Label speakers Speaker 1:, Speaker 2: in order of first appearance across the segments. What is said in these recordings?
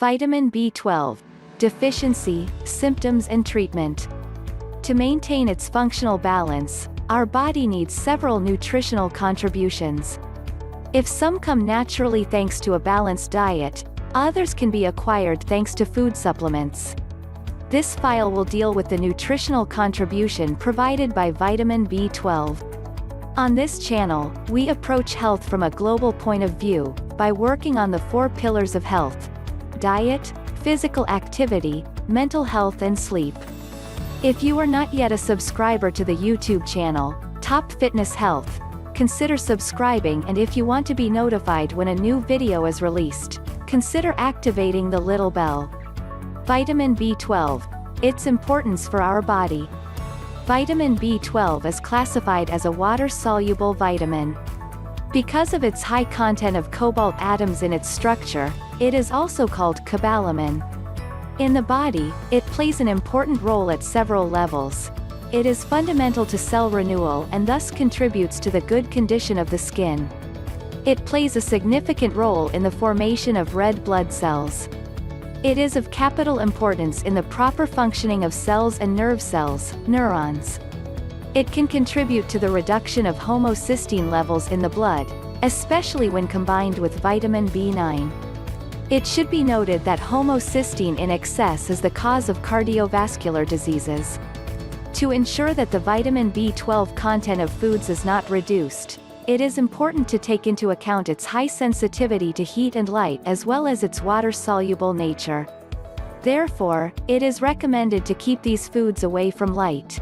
Speaker 1: Vitamin B12 Deficiency, Symptoms and Treatment. To maintain its functional balance, our body needs several nutritional contributions. If some come naturally thanks to a balanced diet, others can be acquired thanks to food supplements. This file will deal with the nutritional contribution provided by vitamin B12. On this channel, we approach health from a global point of view, by working on the 4 pillars of health: diet, physical activity, mental health and sleep. If you are not yet a subscriber to the YouTube channel, Top Fitness Health, consider subscribing, and if you want to be notified when a new video is released, consider activating the little bell. Vitamin B12. Its importance for our body. Vitamin B12 is classified as a water-soluble vitamin. Because of its high content of cobalt atoms in its structure, it is also called cobalamin. In the body, it plays an important role at several levels. It is fundamental to cell renewal and thus contributes to the good condition of the skin. It plays a significant role in the formation of red blood cells. It is of capital importance in the proper functioning of cells and nerve cells, neurons. It can contribute to the reduction of homocysteine levels in the blood, especially when combined with vitamin B9. It should be noted that homocysteine in excess is the cause of cardiovascular diseases. To ensure that the vitamin B12 content of foods is not reduced, it is important to take into account its high sensitivity to heat and light as well as its water-soluble nature. Therefore, it is recommended to keep these foods away from light.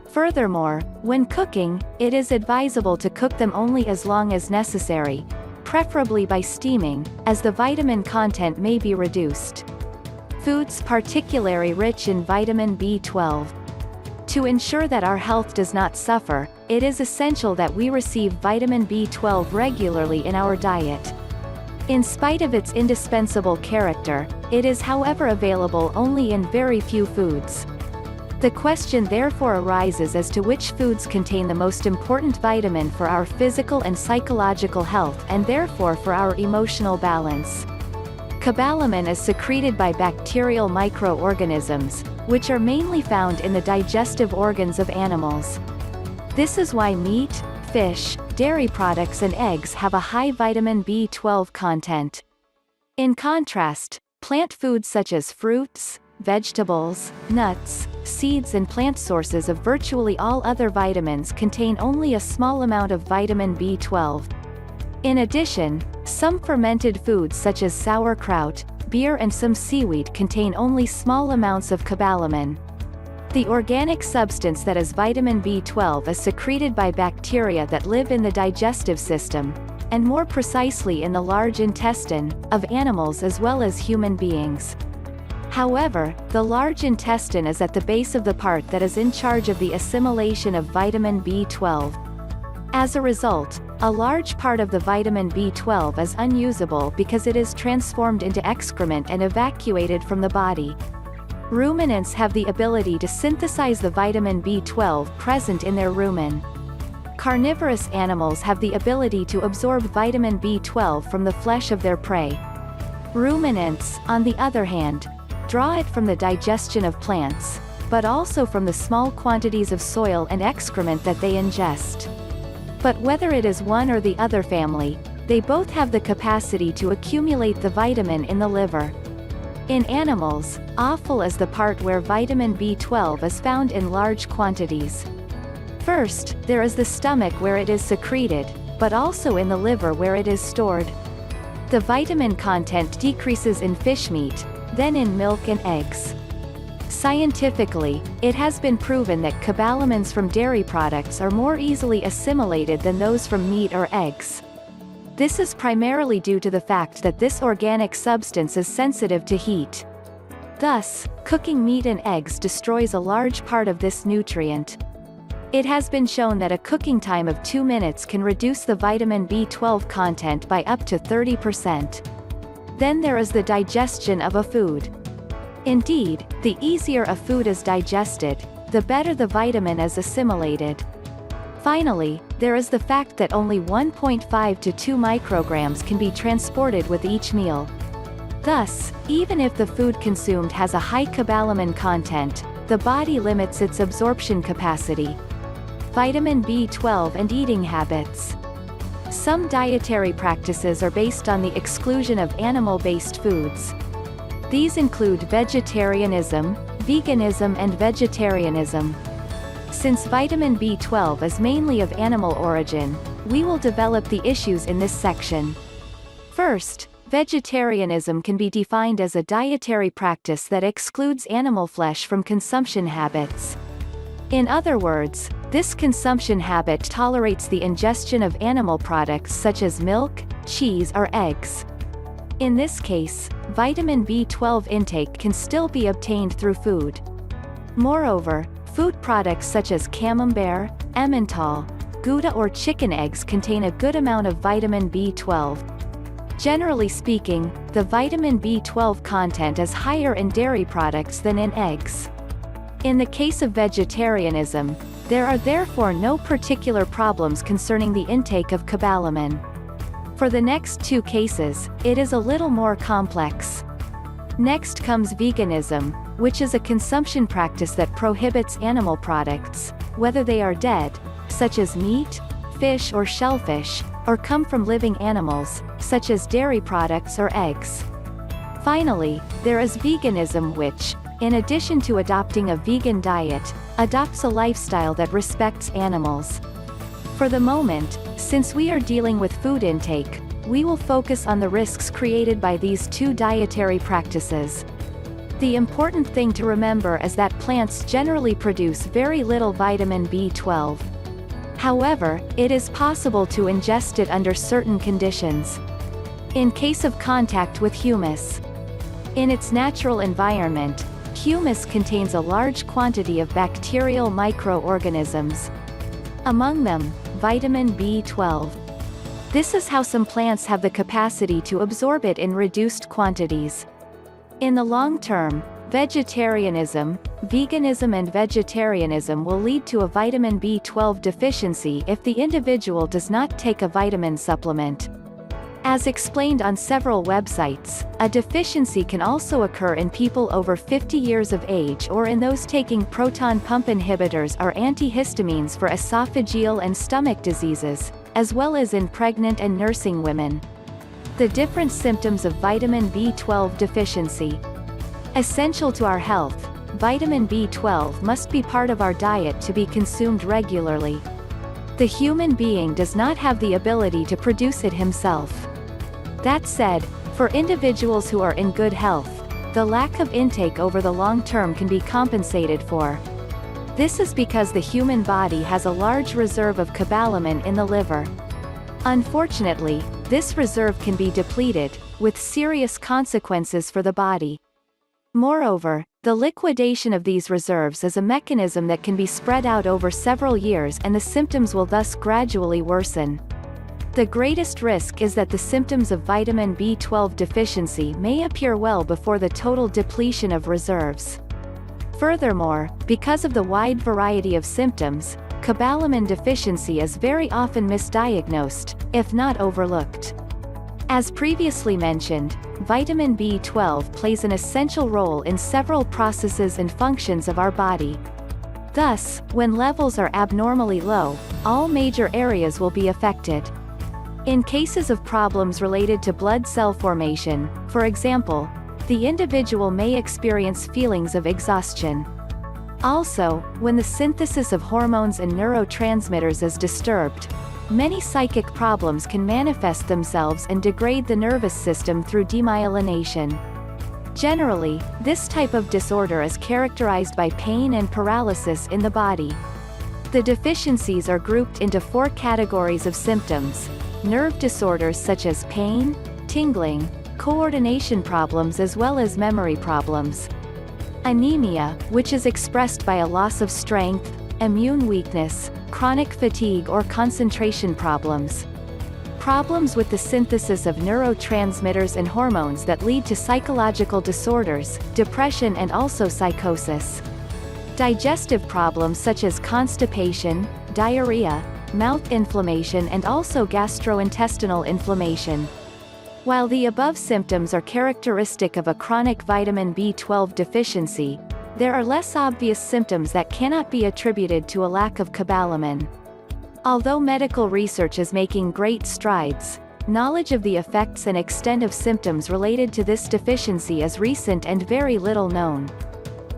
Speaker 1: Furthermore, when cooking, it is advisable to cook them only as long as necessary, preferably by steaming, as the vitamin content may be reduced. Foods particularly rich in vitamin B12. To ensure that our health does not suffer, it is essential that we receive vitamin B12 regularly in our diet. In spite of its indispensable character, it is however available only in very few foods. The question therefore arises as to which foods contain the most important vitamin for our physical and psychological health and therefore for our emotional balance. Cobalamin is secreted by bacterial microorganisms, which are mainly found in the digestive organs of animals. This is why meat, fish, dairy products and eggs have a high vitamin B12 content. In contrast, plant foods such as fruits, vegetables, nuts, seeds and plant sources of virtually all other vitamins contain only a small amount of vitamin B12. In addition, some fermented foods such as sauerkraut, beer and some seaweed contain only small amounts of cobalamin. The organic substance that is vitamin B12 is secreted by bacteria that live in the digestive system, and more precisely in the large intestine, of animals as well as human beings. However, the large intestine is at the base of the part that is in charge of the assimilation of vitamin B12. As a result, a large part of the vitamin B12 is unusable because it is transformed into excrement and evacuated from the body. Ruminants have the ability to synthesize the vitamin B12 present in their rumen. Carnivorous animals have the ability to absorb vitamin B12 from the flesh of their prey. Ruminants, on the other hand, draw it from the digestion of plants, but also from the small quantities of soil and excrement that they ingest. But whether it is one or the other family, they both have the capacity to accumulate the vitamin in the liver. In animals, offal is the part where vitamin B12 is found in large quantities. First, there is the stomach where it is secreted, but also in the liver where it is stored. The vitamin content decreases in fish meat, then in milk and eggs. Scientifically, it has been proven that cobalamins from dairy products are more easily assimilated than those from meat or eggs. This is primarily due to the fact that this organic substance is sensitive to heat. Thus, cooking meat and eggs destroys a large part of this nutrient. It has been shown that a cooking time of 2 minutes can reduce the vitamin B12 content by up to 30%. Then there is the digestion of a food. Indeed, the easier a food is digested, the better the vitamin is assimilated. Finally, there is the fact that only 1.5 to 2 micrograms can be transported with each meal. Thus, even if the food consumed has a high cobalamin content, the body limits its absorption capacity. Vitamin B12 and eating habits. Some dietary practices are based on the exclusion of animal-based foods. These include vegetarianism, veganism and vegetarianism. Since vitamin B12 is mainly of animal origin, we will develop the issues in this section. First, vegetarianism can be defined as a dietary practice that excludes animal flesh from consumption habits. In other words, this consumption habit tolerates the ingestion of animal products such as milk, cheese or eggs. In this case, vitamin B12 intake can still be obtained through food. Moreover, food products such as camembert, emmental, Gouda or chicken eggs contain a good amount of vitamin B12. Generally speaking, the vitamin B12 content is higher in dairy products than in eggs. In the case of vegetarianism, there are therefore no particular problems concerning the intake of cobalamin. For the next two cases, it is a little more complex. Next comes veganism, which is a consumption practice that prohibits animal products, whether they are dead, such as meat, fish or shellfish, or come from living animals, such as dairy products or eggs. Finally, there is veganism which, in addition to adopting a vegan diet, adopts a lifestyle that respects animals. For the moment, since we are dealing with food intake, we will focus on the risks created by these two dietary practices. The important thing to remember is that plants generally produce very little vitamin B12. However, it is possible to ingest it under certain conditions. In case of contact with humus. In its natural environment, humus contains a large quantity of bacterial microorganisms. Among them, vitamin B12. This is how some plants have the capacity to absorb it in reduced quantities. In the long term, vegetarianism, veganism and vegetarianism will lead to a vitamin B12 deficiency if the individual does not take a vitamin supplement. As explained on several websites, a deficiency can also occur in people over 50 years of age or in those taking proton pump inhibitors or antihistamines for esophageal and stomach diseases, as well as in pregnant and nursing women. The different symptoms of vitamin B12 deficiency. Essential to our health, vitamin B12 must be part of our diet to be consumed regularly. The human being does not have the ability to produce it himself. That said, for individuals who are in good health, the lack of intake over the long term can be compensated for. This is because the human body has a large reserve of cobalamin in the liver. Unfortunately, this reserve can be depleted, with serious consequences for the body. Moreover, the liquidation of these reserves is a mechanism that can be spread out over several years and the symptoms will thus gradually worsen. The greatest risk is that the symptoms of vitamin B12 deficiency may appear well before the total depletion of reserves. Furthermore, because of the wide variety of symptoms, cobalamin deficiency is very often misdiagnosed, if not overlooked. As previously mentioned, vitamin B12 plays an essential role in several processes and functions of our body. Thus, when levels are abnormally low, all major areas will be affected. In cases of problems related to blood cell formation, for example, the individual may experience feelings of exhaustion. Also, when the synthesis of hormones and neurotransmitters is disturbed, many psychic problems can manifest themselves and degrade the nervous system through demyelination. Generally, this type of disorder is characterized by pain and paralysis in the body. The deficiencies are grouped into 4 categories of symptoms: nerve disorders such as pain, tingling, coordination problems as well as memory problems. Anemia, which is expressed by a loss of strength, immune weakness, chronic fatigue or concentration problems. Problems with the synthesis of neurotransmitters and hormones that lead to psychological disorders, depression and also psychosis. Digestive problems such as constipation, diarrhea, mouth inflammation and also gastrointestinal inflammation. While the above symptoms are characteristic of a chronic vitamin B12 deficiency, there are less obvious symptoms that cannot be attributed to a lack of cobalamin. Although medical research is making great strides, knowledge of the effects and extent of symptoms related to this deficiency is recent and very little known.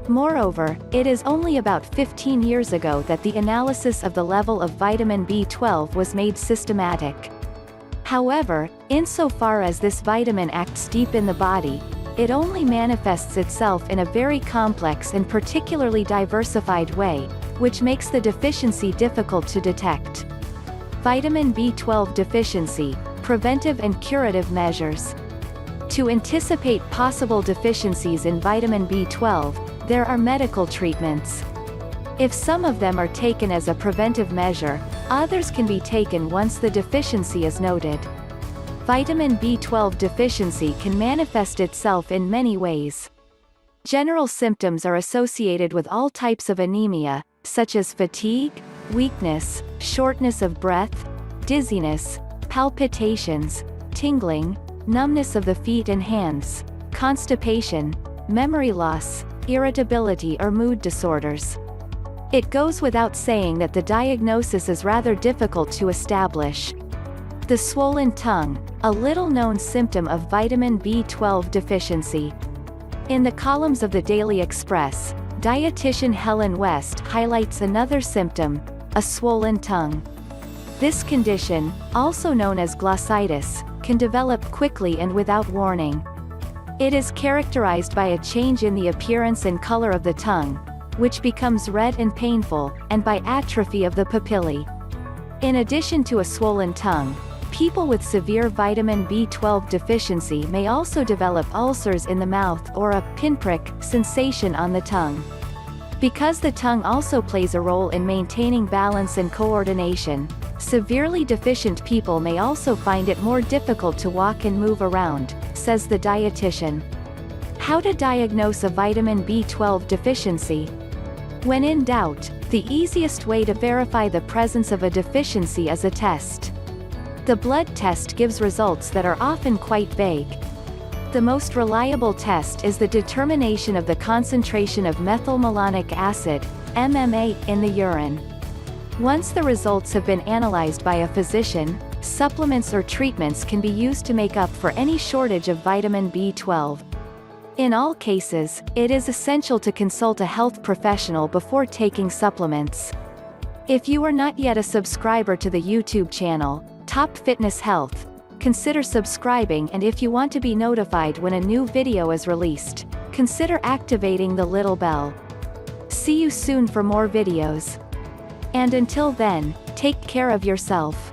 Speaker 1: Moreover, it is only about 15 years ago that the analysis of the level of vitamin B12 was made systematic. However, insofar as this vitamin acts deep in the body, it only manifests itself in a very complex and particularly diversified way, which makes the deficiency difficult to detect. Vitamin B12 deficiency, preventive and curative measures. To anticipate possible deficiencies in vitamin B12, there are medical treatments. If some of them are taken as a preventive measure, others can be taken once the deficiency is noted. Vitamin B12 deficiency can manifest itself in many ways. General symptoms are associated with all types of anemia, such as fatigue, weakness, shortness of breath, dizziness, palpitations, tingling, numbness of the feet and hands, constipation, memory loss, irritability or mood disorders. It goes without saying that the diagnosis is rather difficult to establish. The swollen tongue, a little-known symptom of vitamin B12 deficiency. In the columns of the Daily Express, dietitian Helen West highlights another symptom, a swollen tongue. This condition, also known as glossitis, can develop quickly and without warning. It is characterized by a change in the appearance and color of the tongue, which becomes red and painful, and by atrophy of the papillae. In addition to a swollen tongue, people with severe vitamin B12 deficiency may also develop ulcers in the mouth or a pinprick sensation on the tongue. Because the tongue also plays a role in maintaining balance and coordination, severely deficient people may also find it more difficult to walk and move around, says the dietitian. How to diagnose a vitamin B12 deficiency? When in doubt, the easiest way to verify the presence of a deficiency is a test. The blood test gives results that are often quite vague. The most reliable test is the determination of the concentration of methylmalonic acid, MMA, in the urine. Once the results have been analyzed by a physician, supplements or treatments can be used to make up for any shortage of vitamin B12. In all cases, it is essential to consult a health professional before taking supplements. If you are not yet a subscriber to the YouTube channel, Top Fitness Health, consider subscribing, and if you want to be notified when a new video is released, consider activating the little bell. See you soon for more videos. And until then, take care of yourself.